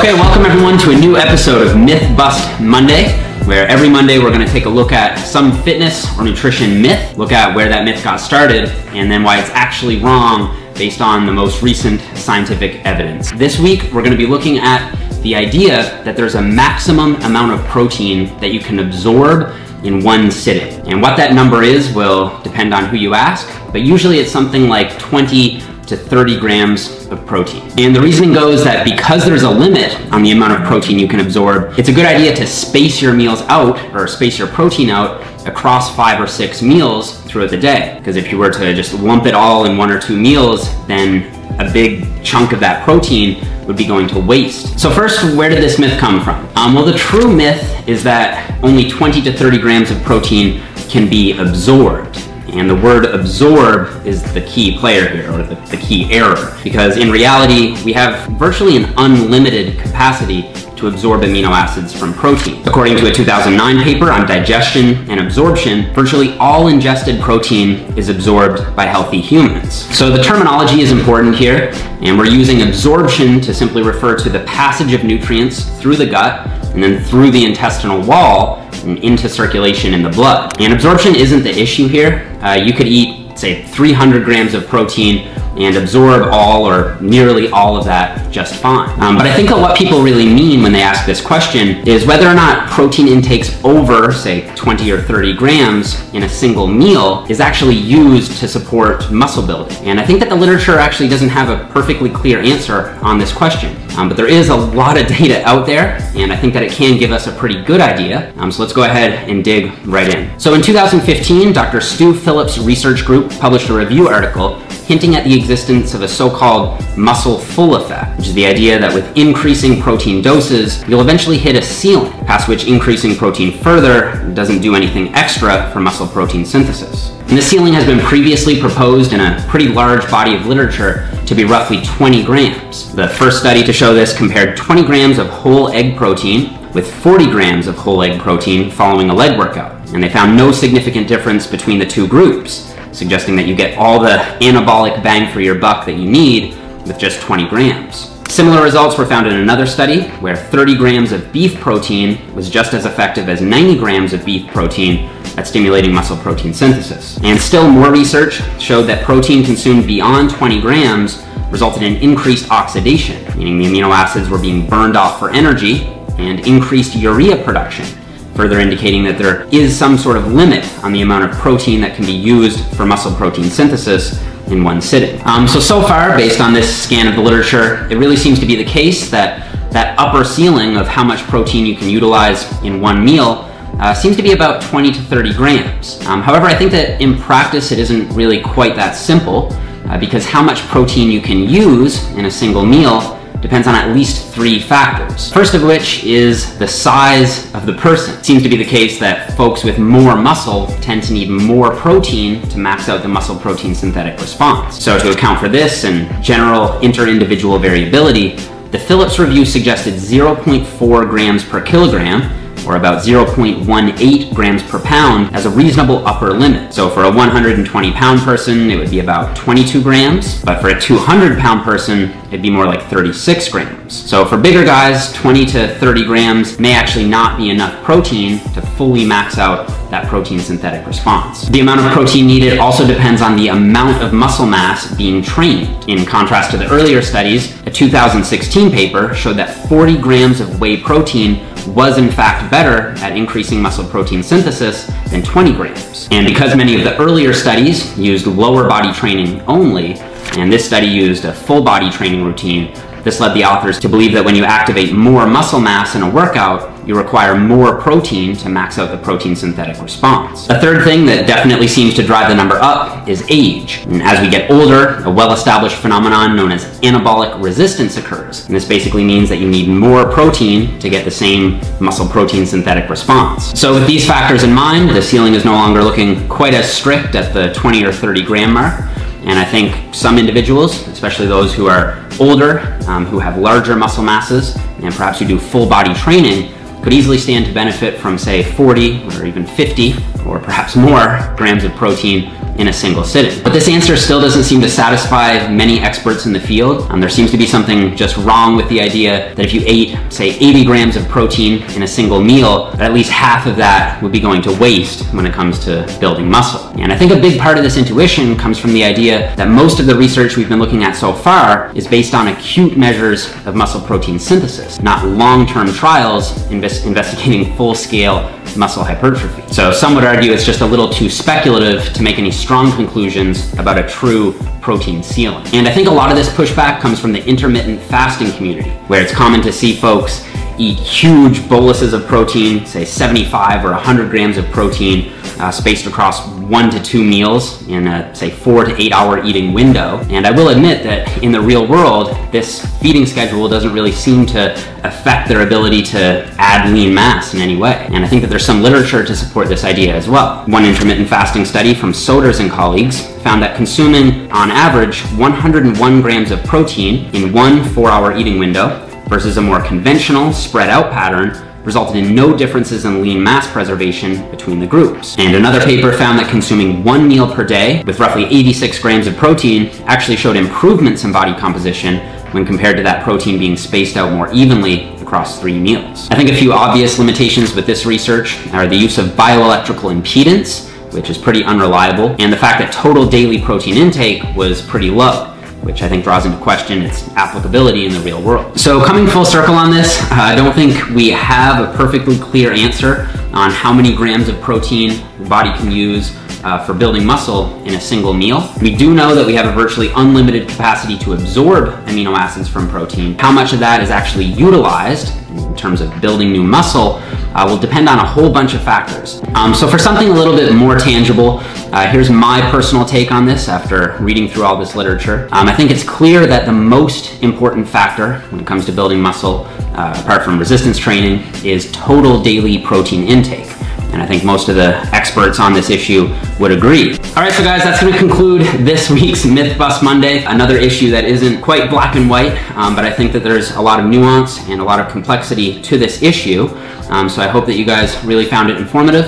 Okay, welcome everyone to a new episode of Myth Bust Monday, where every Monday we're going to take a look at some fitness or nutrition myth, look at where that myth got started, and then why it's actually wrong based on the most recent scientific evidence. This week we're going to be looking at the idea that there's a maximum amount of protein that you can absorb in one sitting. And what that number is will depend on who you ask, but usually it's something like 20 to 30 grams of protein. And the reasoning goes that because there's a limit on the amount of protein you can absorb, it's a good idea to space your meals out, or space your protein out, across 5 or 6 meals throughout the day. Because if you were to just lump it all in 1 or 2 meals, then a big chunk of that protein would be going to waste. So first, where did this myth come from? Well, the true myth is that only 20 to 30 grams of protein can be absorbed. And the word absorb is the key player here, or the key error, because in reality, we have virtually an unlimited capacity to absorb amino acids from protein. According to a 2009 paper on digestion and absorption, virtually all ingested protein is absorbed by healthy humans. So the terminology is important here, and we're using absorption to simply refer to the passage of nutrients through the gut and then through the intestinal wall and into circulation in the blood. And absorption isn't the issue here. You could eat, say, 300 grams of protein and absorb all or nearly all of that just fine. But I think that what people really mean when they ask this question is whether or not protein intakes over, say, 20 or 30 grams in a single meal is actually used to support muscle building. And I think that the literature actually doesn't have a perfectly clear answer on this question. But there is a lot of data out there, and I think that it can give us a pretty good idea. So let's go ahead and dig right in. So in 2015, Dr. Stu Phillips' research group published a review article hinting at the existence of a so-called muscle full effect, which is the idea that with increasing protein doses, you'll eventually hit a ceiling, past which increasing protein further doesn't do anything extra for muscle protein synthesis. And the ceiling has been previously proposed in a pretty large body of literature to be roughly 20 grams. The first study to show this compared 20 grams of whole egg protein with 40 grams of whole egg protein following a leg workout. And they found no significant difference between the two groups, suggesting that you get all the anabolic bang for your buck that you need with just 20 grams. Similar results were found in another study where 30 grams of beef protein was just as effective as 90 grams of beef protein at stimulating muscle protein synthesis. And still more research showed that protein consumed beyond 20 grams resulted in increased oxidation, meaning the amino acids were being burned off for energy, and increased urea production, further indicating that there is some sort of limit on the amount of protein that can be used for muscle protein synthesis in one sitting. So far, based on this scan of the literature, it really seems to be the case that that upper ceiling of how much protein you can utilize in one meal seems to be about 20 to 30 grams. However, I think that in practice it isn't really quite that simple, because how much protein you can use in a single meal depends on at least 3 factors. First of which is the size of the person. It seems to be the case that folks with more muscle tend to need more protein to max out the muscle protein synthetic response. So to account for this and general inter-individual variability, the Phillips review suggested 0.4 grams per kilogram, or about 0.18 grams per pound, as a reasonable upper limit. So for a 120-pound person, it would be about 22 grams, but for a 200-pound person, it'd be more like 36 grams. So for bigger guys, 20 to 30 grams may actually not be enough protein to fully max out that protein synthetic response. The amount of protein needed also depends on the amount of muscle mass being trained. In contrast to the earlier studies, a 2016 paper showed that 40 grams of whey protein was in fact better at increasing muscle protein synthesis than 20 grams. And because many of the earlier studies used lower body training only, and this study used a full body training routine, this led the authors to believe that when you activate more muscle mass in a workout, you require more protein to max out the protein synthetic response. A third thing that definitely seems to drive the number up is age. And as we get older, a well-established phenomenon known as anabolic resistance occurs. And this basically means that you need more protein to get the same muscle protein synthetic response. So with these factors in mind, the ceiling is no longer looking quite as strict at the 20 or 30 gram mark. And I think some individuals, especially those who are older, who have larger muscle masses, and perhaps who do full body training, could easily stand to benefit from, say, 40 or even 50 or perhaps more grams of protein in a single sitting. But this answer still doesn't seem to satisfy many experts in the field. There seems to be something just wrong with the idea that if you ate, say, 80 grams of protein in a single meal, that at least half of that would be going to waste when it comes to building muscle. And I think a big part of this intuition comes from the idea that most of the research we've been looking at so far is based on acute measures of muscle protein synthesis, not long-term trials investigating full-scale muscle hypertrophy. So some would argue it's just a little too speculative to make any strong conclusions about a true protein ceiling. And I think a lot of this pushback comes from the intermittent fasting community, where it's common to see folks eat huge boluses of protein, say 75 or 100 grams of protein, spaced across 1 to 2 meals in a, say, 4 to 8 hour eating window. And I will admit that in the real world, this feeding schedule doesn't really seem to affect their ability to add lean mass in any way. And I think that there's some literature to support this idea as well. One intermittent fasting study from Soders and colleagues found that consuming, on average, 101 grams of protein in one 4-hour eating window versus a more conventional, spread out pattern resulted in no differences in lean mass preservation between the groups. And another paper found that consuming 1 meal per day with roughly 86 grams of protein actually showed improvements in body composition when compared to that protein being spaced out more evenly across 3 meals. I think a few obvious limitations with this research are the use of bioelectrical impedance, which is pretty unreliable, and the fact that total daily protein intake was pretty low, which I think draws into question its applicability in the real world. So coming full circle on this, I don't think we have a perfectly clear answer on how many grams of protein the body can use for building muscle in a single meal. We do know that we have a virtually unlimited capacity to absorb amino acids from protein. How much of that is actually utilized in terms of building new muscle will depend on a whole bunch of factors. So for something a little bit more tangible, here's my personal take on this after reading through all this literature. I think it's clear that the most important factor when it comes to building muscle, apart from resistance training, is total daily protein intake. And I think most of the experts on this issue would agree. All right, so guys, that's gonna conclude this week's Myth Bust Monday. Another issue that isn't quite black and white, but I think that there's a lot of nuance and a lot of complexity to this issue. So I hope that you guys really found it informative.